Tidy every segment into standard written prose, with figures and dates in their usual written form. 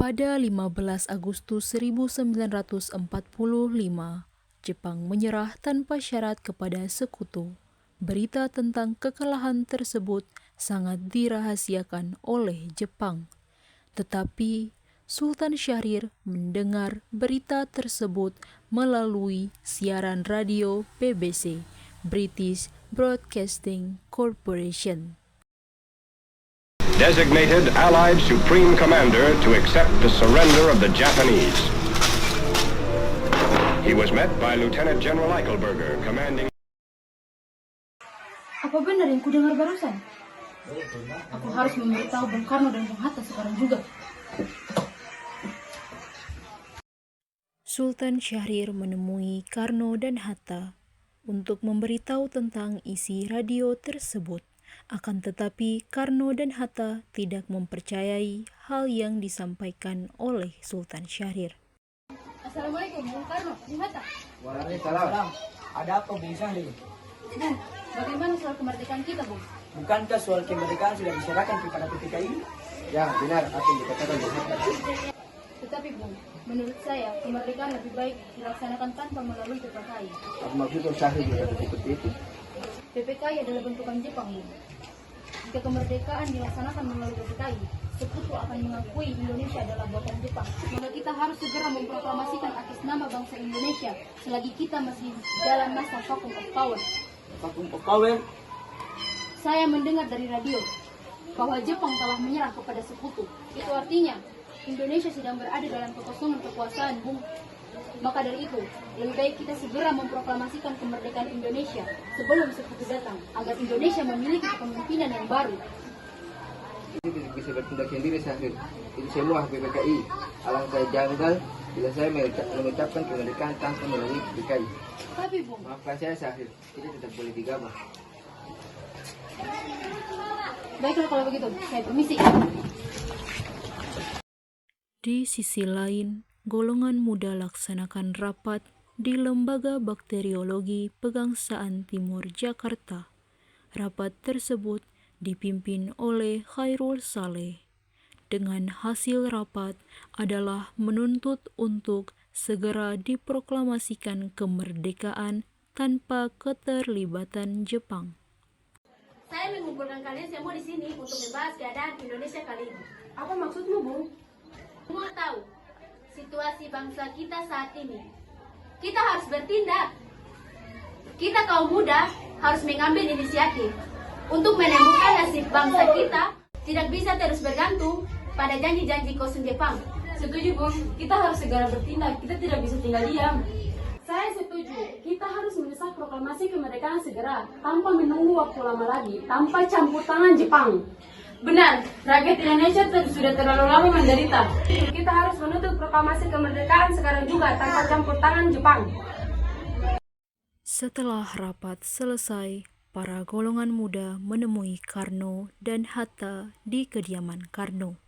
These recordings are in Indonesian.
Pada 15 Agustus 1945, Jepang menyerah tanpa syarat kepada sekutu. Berita tentang kekalahan tersebut sangat dirahasiakan oleh Jepang. Tetapi Sultan Syahrir mendengar berita tersebut melalui siaran radio BBC, British Broadcasting Corporation. Designated Allied Supreme Commander to accept the surrender of the Japanese. He was met by Lieutenant General Eichelberger, commanding. Apa benar yang kudengar barusan? Aku harus memberitahu Bung Karno dan Bung Hatta sekarang juga. Sultan Syahrir menemui Karno dan Hatta untuk memberitahu tentang isi radio tersebut. Akan tetapi Karno dan Hatta tidak mempercayai hal yang disampaikan oleh Sultan Syahrir. Assalamualaikum Bung Karno, Bung Hatta. Waalaikumsalam. Ada apa Bung Syahrir? Bung, bagaimana soal kemerdekaan kita, Bung? Bukankah soal kemerdekaan sudah diserahkan kepada PPKI? Ya, benar apa yang dikatakan Bung Hatta. Tetapi Bung, menurut saya kemerdekaan lebih baik dilaksanakan tanpa melalui PPKI. Apa maksud Bung Syahrir juga seperti itu? PPKI adalah bentukan Jepang, Bung. Jika kemerdekaan dilaksanakan melalui PPKI, sekutu akan mengakui Indonesia adalah buatan Jepang. Maka kita harus segera memproklamasikan atas nama bangsa Indonesia selagi kita masih dalam masa vacuum of power. Vacuum of power? Saya mendengar dari radio bahwa Jepang telah menyerah kepada sekutu. Itu artinya Indonesia sedang berada dalam kekosongan kekuasaan, Bung. Maka dari itu, lebih baik kita segera memproklamasikan kemerdekaan Indonesia sebelum sekutu datang, agar Indonesia memiliki kepemimpinan yang baru. Itu tidak bisa bertindak sendiri, Syahrir. Itu semua PPKI. Alangkah janggal bila saya mengucapkan kemerdekaan tanpa melalui PPKI. Tapi, Bung, Maafkan saya, Syahrir. Kita tidak boleh digabah. baiklah kalau begitu, saya permisi. Di sisi lain, golongan muda laksanakan rapat di Lembaga Bakteriologi Pegangsaan Timur Jakarta. Rapat tersebut dipimpin oleh Khairul Saleh. Dengan hasil rapat adalah menuntut untuk segera diproklamasikan kemerdekaan tanpa keterlibatan Jepang. Saya mengumpulkan kalian semua di sini untuk membahas keadaan Indonesia kali ini. Apa maksudmu, Bung? Semua tahu situasi bangsa kita saat ini. Kita harus bertindak. Kita kaum muda harus mengambil inisiatif untuk menemukan nasib bangsa kita. Tidak bisa terus bergantung pada janji-janji kosong Jepang. Setuju, Bung. Kita harus segera bertindak. Kita tidak bisa tinggal diam. Saya setuju. Kita harus mendesak proklamasi kemerdekaan segera, tanpa menunggu waktu lama lagi, tanpa campur tangan Jepang. Benar, rakyat Indonesia sudah terlalu lama menderita. Kita harus menuntut proklamasi kemerdekaan sekarang juga, tanpa campur tangan Jepang. Setelah rapat selesai, para golongan muda menemui Karno dan Hatta di kediaman Karno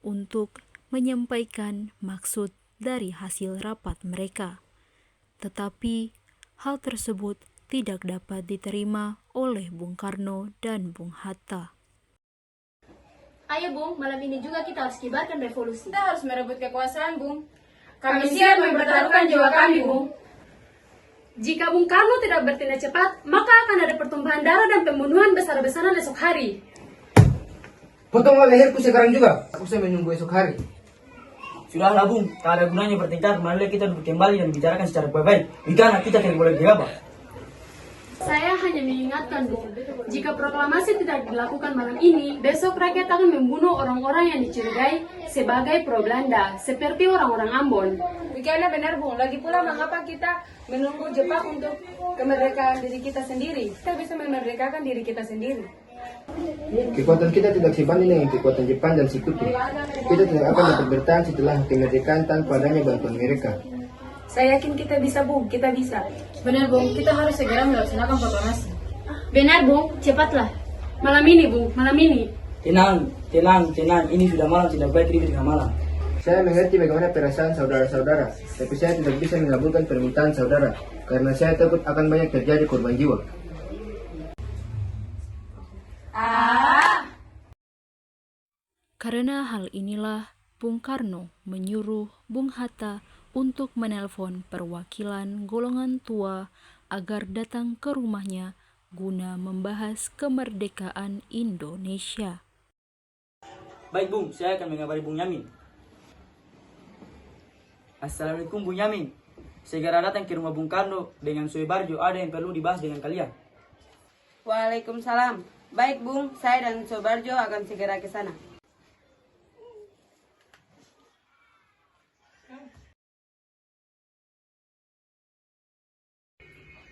untuk menyampaikan maksud dari hasil rapat mereka. Tetapi hal tersebut tidak dapat diterima oleh Bung Karno dan Bung Hatta. Ayo Bung, malam ini juga kita harus kibarkan revolusi. Kita harus merebut kekuasaan, Bung. Kami siap mempertaruhkan jiwa kami, Bung. Jika Bung Karno tidak bertindak cepat, maka akan ada pertumpahan darah dan pembunuhan besar-besaran esok hari. Potonglah leherku sekarang juga. Aku saya menunggu esok hari. Sudahlah Bung, tak ada gunanya bertengkar. Marilah kita duduk kembali dan bicarakan secara baik-baik. Jika kita tidak boleh digabah. Saya hanya mengingatkan, Bung, jika proklamasi tidak dilakukan malam ini, besok rakyat akan membunuh orang-orang yang dicurigai sebagai pro-Belanda, seperti orang-orang Ambon. Demikianlah benar, Bung. Lagi pula, mengapa kita menunggu Jepang untuk kemerdekaan diri kita sendiri? Kita bisa memerdekakan diri kita sendiri. Kekuatan kita tidak sebanding dengan kekuatan Jepang dan sekutu. Kita tidak akan dapat bertahan setelah kemerdekaan tanpa adanya bantuan mereka. Saya yakin kita bisa, Bung. Kita bisa. Benar, Bung. Kita harus segera melaksanakan proklamasi. Benar Bung, cepatlah. Malam ini, Bung. Malam ini. Tenang. Ini sudah malam, tidak baik ribut dengan malam. Saya mengerti bagaimana perasaan saudara-saudara, tapi saya tidak bisa mengabulkan permintaan saudara, karena saya takut akan banyak terjadi korban jiwa. Karena hal inilah Bung Karno menyuruh Bung Hatta untuk menelpon perwakilan golongan tua agar datang ke rumahnya guna membahas kemerdekaan Indonesia. Baik Bung, saya akan mengabari Bung Yamin. Assalamualaikum Bung Yamin. Segera datang ke rumah Bung Karno dengan Soebarjo, ada yang perlu dibahas dengan kalian. Waalaikumsalam. Baik Bung, saya dan Sobarjo akan segera ke sana.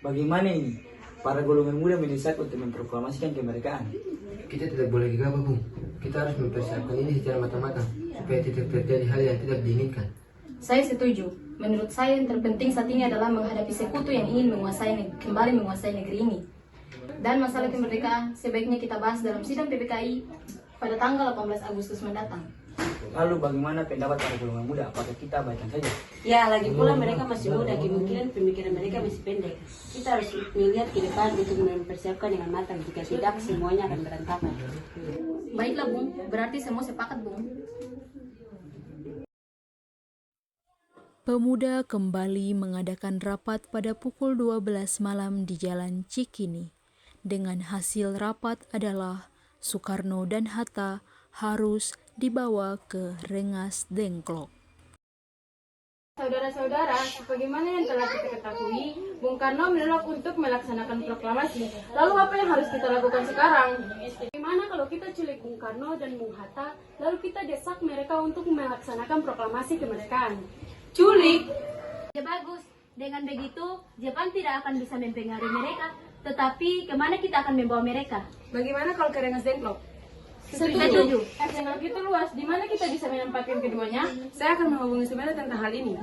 Bagaimana ini? Para golongan muda mendesak untuk memproklamasikan kemerdekaan. Kita tidak boleh gegabah, Bung. Kita harus mempersiapkan ini secara matang-matang supaya tidak terjadi hal yang tidak diinginkan. Saya setuju. Menurut saya yang terpenting saat ini adalah menghadapi sekutu yang ingin kembali menguasai negeri ini. Dan masalah kemerdekaan sebaiknya kita bahas dalam sidang PPKI pada tanggal 18 Agustus mendatang. Lalu bagaimana pendapat para golongan muda? Apakah kita abaikan saja? Ya, lagi pula mereka masih muda, kemungkinan pemikiran mereka masih pendek. Kita harus melihat ke depan untuk mempersiapkan dengan matang. Jika tidak, semuanya akan berantakan. Baiklah Bung, berarti semua sepakat Bung. Pemuda kembali mengadakan rapat pada pukul 12 malam di Jalan Cikini. Dengan hasil rapat adalah Soekarno dan Hatta harus dibawa ke Rengas Dengklok. Saudara-saudara, sebagaimana yang telah kita ketahui, Bung Karno menolak untuk melaksanakan proklamasi. Lalu apa yang harus kita lakukan sekarang? Bagaimana kalau kita culik Bung Karno dan Bung Hatta, lalu kita desak mereka untuk melaksanakan proklamasi kemerdekaan? Culik? Ya bagus, dengan begitu Jepang tidak akan bisa mempengaruhi mereka. Tetapi kemana kita akan membawa mereka? Bagaimana kalau ke Rengas Dengklok? Setuju. Dengklok itu luas, di mana kita bisa menempatkan keduanya? Saya akan menghubungi Subeno tentang hal ini.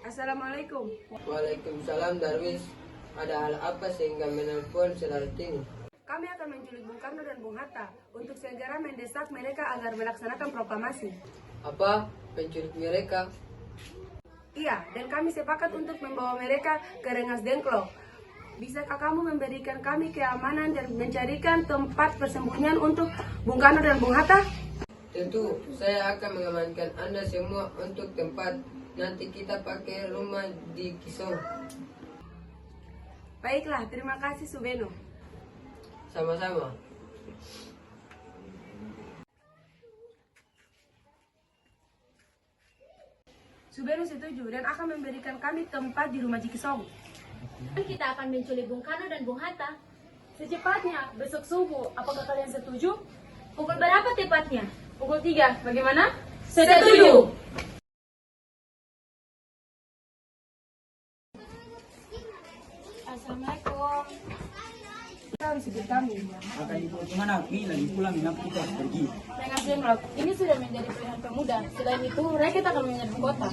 Assalamualaikum. Waalaikumsalam Darwis. Ada hal apa sehingga menelpon saudara ini? Kami akan menculik Bung Karno dan Bung Hatta untuk segera mendesak mereka agar melaksanakan proklamasi. Apa? Penculik mereka? Iya, dan kami sepakat untuk membawa mereka ke Rengas Dengklok. Bisakah kamu memberikan kami keamanan dan mencarikan tempat persembunyian untuk Bung Karno dan Bung Hatta? Tentu, saya akan mengamankan Anda semua untuk tempat. Nanti kita pakai rumah di Kisong. Baiklah, terima kasih Subeno. Sama-sama. Subeno setuju dan akan memberikan kami tempat di rumah Jikisong. Kita akan menculik Bung Karno dan Bung Hatta. Secepatnya, besok subuh. Apakah kalian setuju? Pukul berapa tepatnya? Pukul 3, bagaimana? Setuju. Assalamualaikum. Kami sebut kami. Akan dibawa kemana? Lagi pula mengapa kita harus pergi? Rengas Dengklok, ini sudah menjadi pilihan pemuda. Selain itu, rakyat akan menyerbu kota.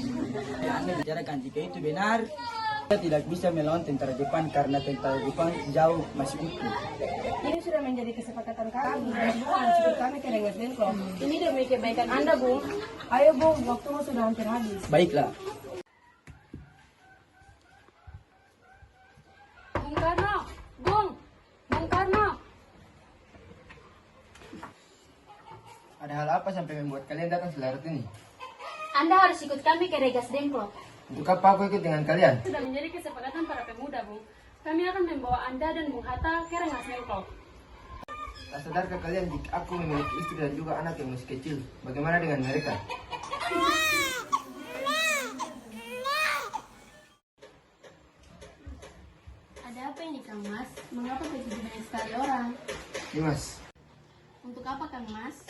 Ya, Anda bicarakan jika itu benar, kita tidak bisa melawan tentara Jepang karena tentara Jepang jauh masih utuh. Ini sudah menjadi kesepakatan kami. Dan bukan sebut kami ke Rengas Dengklok. Ini demi kebaikan Anda, Bung. Ayo, Bung, waktumu sudah hampir habis. Baiklah. Bung Karno, Bung Karno. Ada hal apa sampai membuat kalian datang selarat ini? Anda harus ikut kami ke Rengas Dengklok. Untuk apa aku ikut dengan kalian? Sudah menjadi kesepakatan para pemuda, Bung. Kami akan membawa Anda dan Bung Hatta ke Rengas Dengklok. Tak sadarkah kalian jika aku memiliki istri dan juga anak yang masih kecil? Bagaimana dengan mereka? Ada apa ini Kang Mas? Mengapa begitu banyak sekali orang? Dimas, Untuk apa Kang Mas?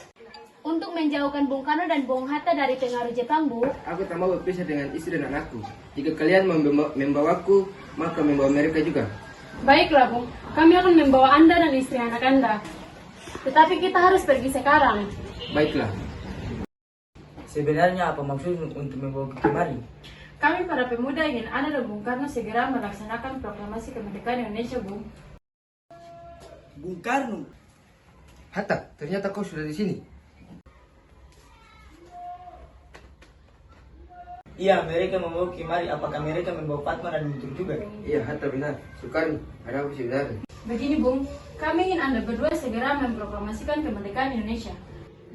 Untuk menjauhkan Bung Karno dan Bung Hatta dari pengaruh Jepang, Bu. aku tak mau berpisah dengan istri dan anakku. Jika kalian membawaku, maka membawa mereka juga. Baiklah, Bung. Kami akan membawa Anda dan istri anak Anda. Tetapi kita harus pergi sekarang. Baiklah. Sebenarnya apa maksud untuk membawa kemari? Kami para pemuda ingin Anda dan Bung Karno segera melaksanakan proklamasi kemerdekaan Indonesia, Bung. Bung Karno. Hatta, ternyata kau sudah di sini. Iya, mereka membawa Kimari. Apakah mereka membawa Fatma dan Guntur juga? Iya, Hatta benar. Sukarni, ada apa sebenarnya? Begini Bung, kami ingin Anda berdua segera memproklamasikan kemerdekaan Indonesia.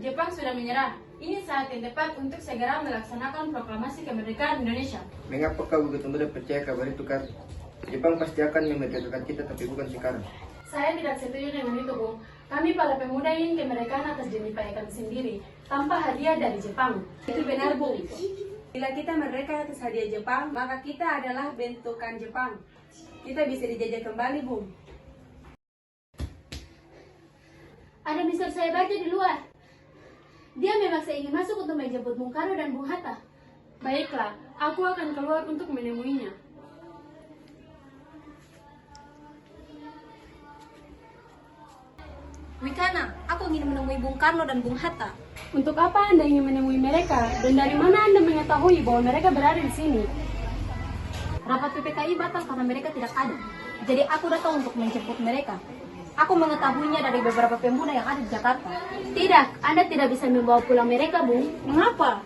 Jepang sudah menyerah. Ini saat yang tepat untuk segera melaksanakan proklamasi kemerdekaan Indonesia. Mengapa kau begitu mudah percaya kabar itu, Kar? Jepang pasti akan memerdekakan kita, tapi bukan sekarang. Saya tidak setuju dengan itu, Bung. Kami para pemuda ingin kemerdekaan atas jeripaya kami sendiri, tanpa hadiah dari Jepang. Itu benar, Bung. Bila kita merdeka atas hadiah Jepang, maka kita adalah bentukan Jepang. Kita bisa dijajah kembali, Bung. Ada mister saya baca di luar. Dia memaksa ingin masuk untuk menjemput Bung Karno dan Bung Hatta. Baiklah, aku akan keluar untuk menemuinya. Wikana, aku ingin menemui Bung Karno dan Bung Hatta. Untuk apa Anda ingin menemui mereka? Dan dari mana Anda mengetahui bahwa mereka berada di sini? Rapat PPKI batal karena mereka tidak ada. Jadi aku datang untuk menjemput mereka. Aku mengetahuinya dari beberapa pemuda yang ada di Jakarta. Tidak, Anda tidak bisa membawa pulang mereka, Bung. Mengapa?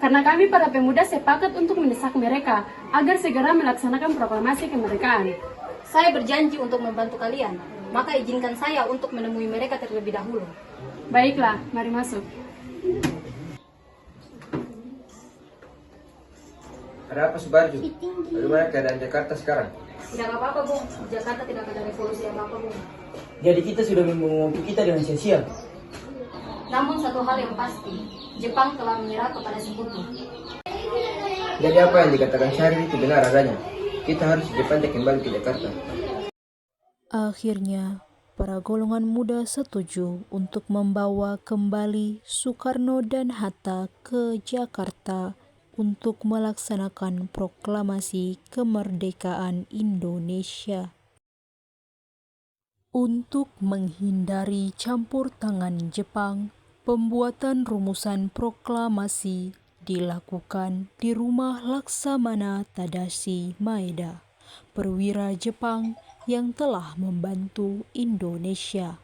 Karena kami para pemuda sepakat untuk mendesak mereka agar segera melaksanakan proklamasi kemerdekaan. Saya berjanji untuk membantu kalian. Maka izinkan saya untuk menemui mereka terlebih dahulu. Baiklah, mari masuk. Ada apa, Subarjo? Bagaimana keadaan Jakarta sekarang? Tidak apa-apa, Bung. Di Jakarta tidak ada revolusi apa-apa, Bung. Jadi kita sudah membunuh waktu kita dengan sia-sia. Namun satu hal yang pasti, Jepang telah menyerah kepada sekutu. Jadi apa yang dikatakan Syahrir itu benar adanya. Kita harus secepatnya kembali ke Jakarta. Akhirnya, para golongan muda setuju untuk membawa kembali Soekarno dan Hatta ke Jakarta untuk melaksanakan proklamasi kemerdekaan Indonesia. Untuk menghindari campur tangan Jepang, pembuatan rumusan proklamasi dilakukan di rumah Laksamana Tadashi Maeda, perwira Jepang yang telah membantu Indonesia.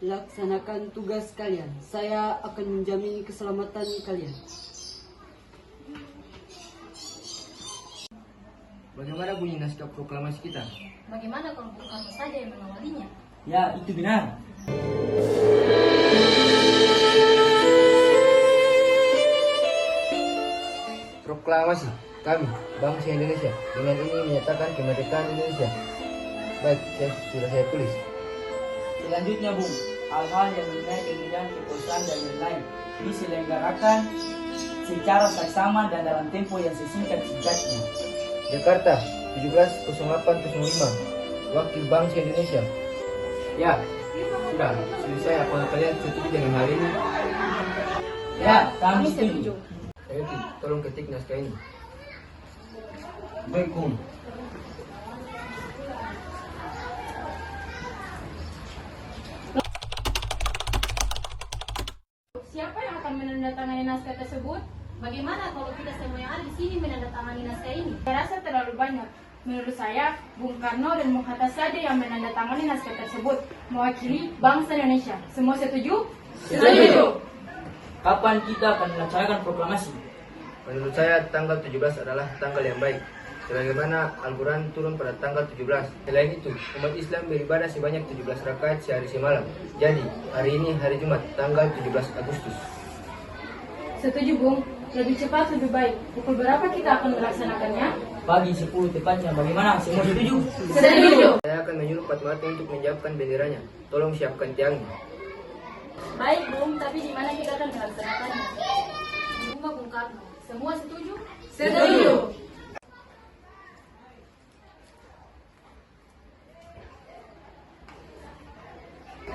Laksanakan tugas kalian. Saya akan menjamin keselamatan kalian. Bagaimana bunyi naskah proklamasi kita? Bagaimana kalau Bung Karno saja yang mengawalinya? Ya, itu benar. Proklamasi. Kami, bangsa Indonesia, dengan ini menyatakan kemerdekaan Indonesia. Baik, sudah saya tulis. Selanjutnya, Bung, hal-hal yang mengenai pemilihan kekuasaan dan lain-lain diselenggarakan secara saksama dan dalam tempo yang sesingkat-singkatnya. Jakarta, 17.08.05. Wakil bangsa Indonesia. Ya, sudah. Selesai. Apakah kalian setuju dengan hal ini? Ya, kami setuju. Ayo, tolong ketik naskah ini. Baik, Bung. Siapa yang akan menandatangani naskah tersebut? Bagaimana kalau kita semua yang ada di sini menandatangani naskah ini? Saya rasa terlalu banyak. Menurut saya, Bung Karno dan Bung Hatta saja yang menandatangani naskah tersebut, mewakili bangsa Indonesia. Semua setuju? Setuju. Kapan kita akan melaksanakan proklamasi? Menurut saya, tanggal 17 adalah tanggal yang baik. Sebagaimana Al-Quran turun pada tanggal 17. Selain itu, umat Islam beribadah sebanyak 17 rakaat sehari semalam. Jadi, hari ini hari Jumat, tanggal 17 Agustus. Setuju, Bung. Lebih cepat, lebih baik. Pukul berapa kita akan melaksanakannya? Pagi 10 tepatnya. Bagaimana? Semua setuju? Setuju. Saya akan menyuruh Fatmawati untuk menyiapkan benderanya. Tolong siapkan tiangnya. Baik, Bung. Tapi di mana kita akan melaksanakannya? Di rumah Bung Karno. Semua setuju? Setuju.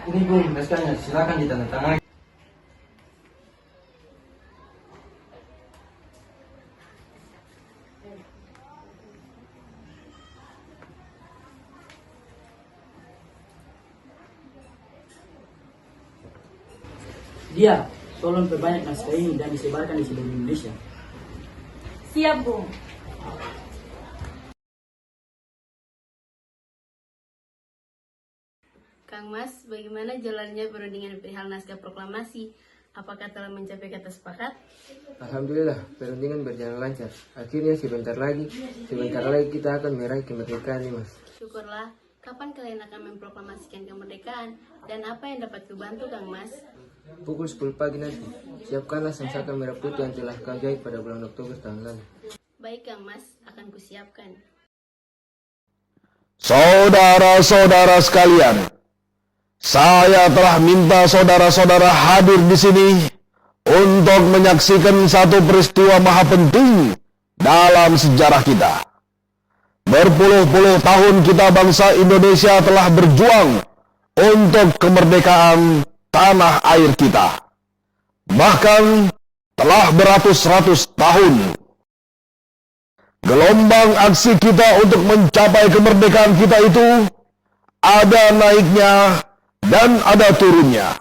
Ini Bung, naskahnya. Silakan ditandatangani. Dia, tolong perbanyak naskah ini dan disebarkan di seluruh Indonesia. Siap, Bung. Kang Mas, bagaimana jalannya perundingan perihal naskah proklamasi? Apakah telah mencapai kata sepakat? Alhamdulillah, perundingan berjalan lancar. Akhirnya sebentar lagi kita akan meraih kemerdekaan nih, Mas. Syukurlah. Kapan kalian akan memproklamasikan kemerdekaan? Dan apa yang dapat kubantu, Kang Mas? Pukul 10 pagi nanti, siapkanlah sangsakan merah putih yang telah kau jahit pada bulan Oktober tahun lalu. Baik, Kang Mas. Akan kusiapkan. Saudara-saudara sekalian, saya telah minta saudara-saudara hadir di sini untuk menyaksikan satu peristiwa maha penting dalam sejarah kita. Berpuluh-puluh tahun kita bangsa Indonesia telah berjuang untuk kemerdekaan tanah air kita. Bahkan telah beratus-ratus tahun. Gelombang aksi kita untuk mencapai kemerdekaan kita itu ada naiknya dan ada turunnya.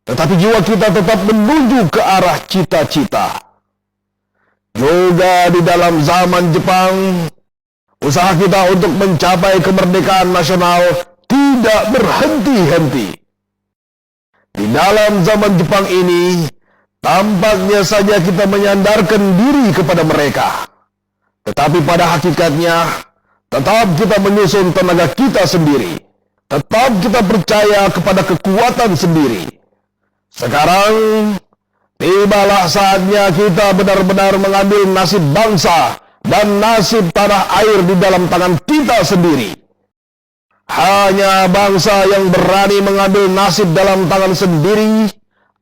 Tetapi jiwa kita tetap menuju ke arah cita-cita. Juga di dalam zaman Jepang, usaha kita untuk mencapai kemerdekaan nasional tidak berhenti-henti. Di dalam zaman Jepang ini, tampaknya saja kita menyandarkan diri kepada mereka. Tetapi pada hakikatnya, tetap kita menyusun tenaga kita sendiri. Tetap kita percaya kepada kekuatan sendiri. Sekarang, tibalah saatnya kita benar-benar mengambil nasib bangsa dan nasib tanah air di dalam tangan kita sendiri. Hanya bangsa yang berani mengambil nasib dalam tangan sendiri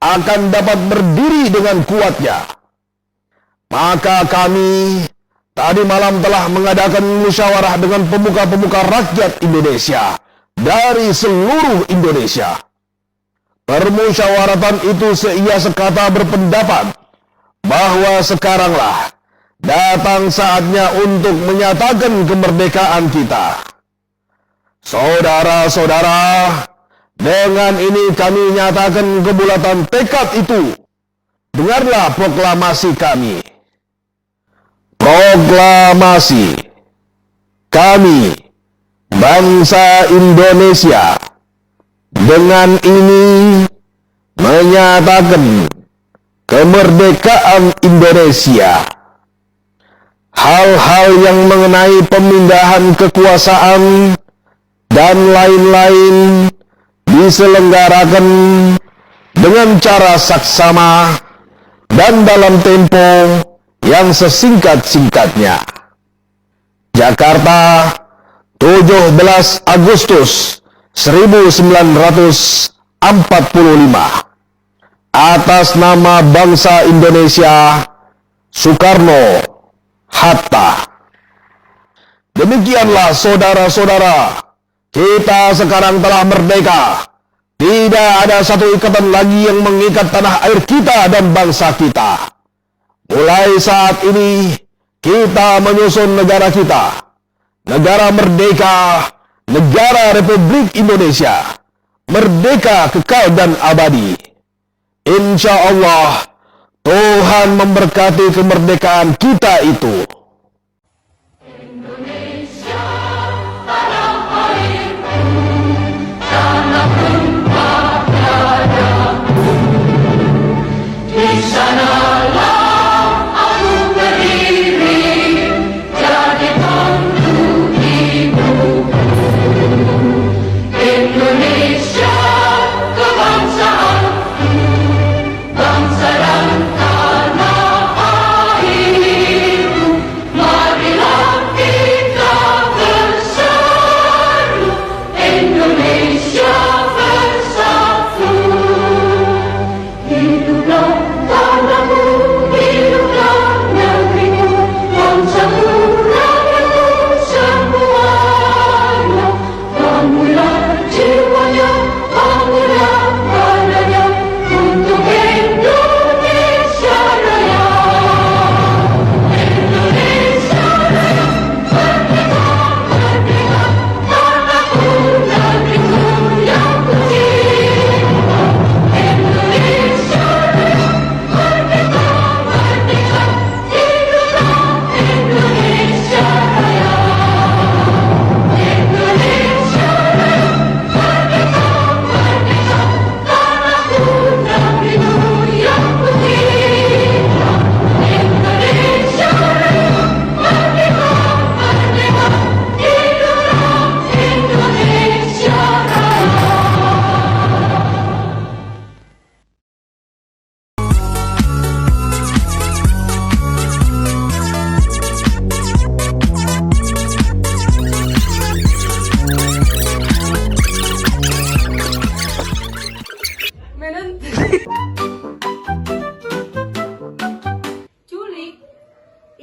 akan dapat berdiri dengan kuatnya. Maka kami tadi malam telah mengadakan musyawarah dengan pemuka-pemuka rakyat Indonesia dari seluruh Indonesia. Permusyawaratan itu seia sekata berpendapat bahwa sekaranglah datang saatnya untuk menyatakan kemerdekaan kita. Saudara-saudara, dengan ini kami nyatakan kebulatan tekad itu. Dengarlah proklamasi kami. Proklamasi. Kami, bangsa Indonesia, dengan ini menyatakan kemerdekaan Indonesia. Hal-hal yang mengenai pemindahan kekuasaan dan lain-lain diselenggarakan dengan cara saksama dan dalam tempo yang sesingkat-singkatnya. Jakarta, 17 Agustus 1945. Atas nama bangsa Indonesia, Soekarno Hatta. Demikianlah saudara-saudara, kita sekarang telah merdeka. Tidak ada satu ikatan lagi yang mengikat tanah air kita dan bangsa kita. Mulai saat ini, kita menyusun negara kita. Negara merdeka, negara Republik Indonesia. Merdeka kekal dan abadi. Insya Allah, Tuhan memberkati kemerdekaan kita itu.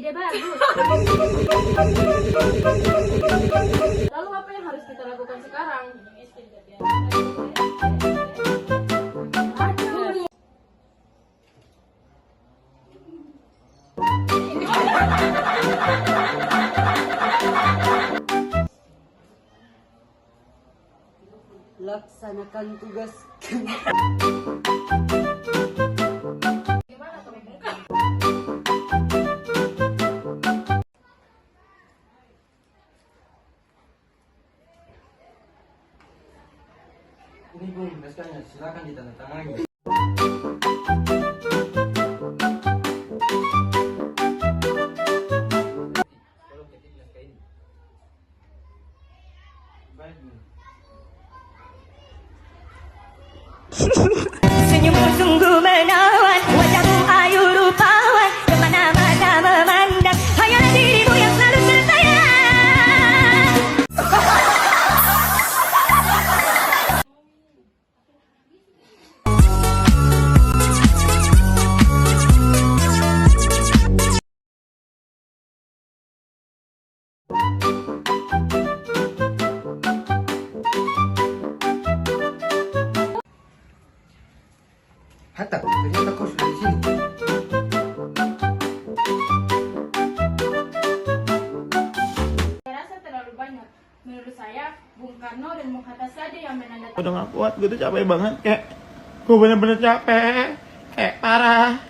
ide bagus. Lalu apa yang harus kita lakukan sekarang? Aduh. Laksanakan tugas. Ini Bung, naskahnya silakan ditandatangani. Tolong ketik naskah ini. Baik, Bung. Senyummu sungguh menawan, wajahmu ayu rupawan, kemana mata memandang, hanyalah dirimu yang selalu tersayang. Hatta, ternyata kau sudah di sini. Saya rasa terlalu banyak. Menurut saya, Bung Karno dan Bung Hatta saja yang menandatangani. Udah gak kuat, gue tuh capek banget, kayak gue bener-bener capek, kayak parah.